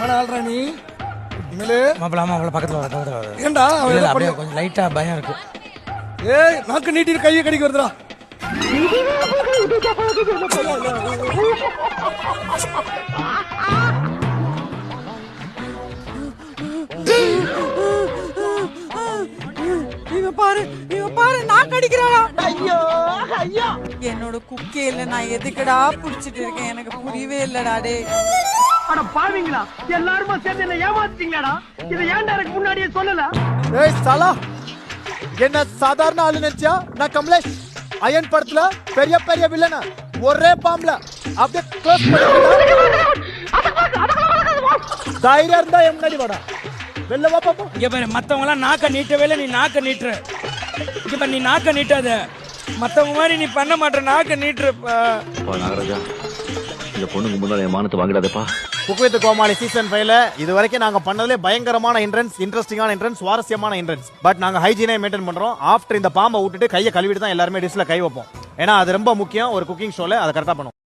என்னடா ஆள்றா நீ இனிமேலு மாப்பிள்ள பக்கத்துல வர ஏண்டா அவன் ஏதோ அப்படியே கொஞ்சம் லைட்டா பயம் இருக்கு. ஏய் நாக்கு நீட்டிட்டு கையை கடிக்க வருதுடா. இவன் பாரு நான் கடிக்கிறாளா? ஐயோ ஐயோ என்னோட குக்கையில நான் எதுக்குடா புடிச்சிட்டு இருக்கேன் எனக்கு புரியவே இல்லடா டே. அட பாவீங்களா எல்லாருமா சேர்ந்து என்ன ஏமாத்திட்டீங்களாடா? இதை ஏன்டா எனக்கு முன்னாடியே சொல்லல? ஏய் சாலா, என்ன சாதாரண ஆளு நினைச்சியா? நான் கமலேஷ், அயன் படத்துல பெரிய பெரிய வில்லன ஒரே பாம்புல அப்படியே க்ளோஸ் பண்ணிட்டா. தைரியம் இருந்தா என் முன்னாடி வாடா, வெளில வா பாப்போம். இங்க பாரு, மத்தவங்க எல்லாம் நாக்க நீட்டவே இல்லை, நீ நாக்க நீட்டுற. இங்க பாரு, நீ நாக்க நீட்டாத, மத்தவங்க மாதிரி நீ பண்ண மாட்ட, நாக்க நீட்டுறப்பா. நாகராஜா, இந்த பொண்ணுக்கு முன்னாடி என் மானத்தை வாங்கிடாதப்பா. குக் வித் கோமாளி சீசன் 5ல இது வரைக்கும் நாங்க பண்ணதுல பயங்கரமான என்ட்ரன்ஸ், இன்ட்ரெஸ்டிங்கான என்ட்ரன்ஸ், சுவாரஸ்யமான என்ட்ரன்ஸ். பட் நாங்க ஹைஜீனை மெயின்டைன் பண்றோம். ஆஃப்டர் இந்த பாம்பை விட்டுட்டு கையை கழுவிட்டு தான் எல்லாருமே டிஷ்ல கை வைப்போம். ஏன்னா அது ரொம்ப முக்கியம் ஒரு குக்கிங் ஷோல, அதை கரெக்டா பண்ணுவோம்.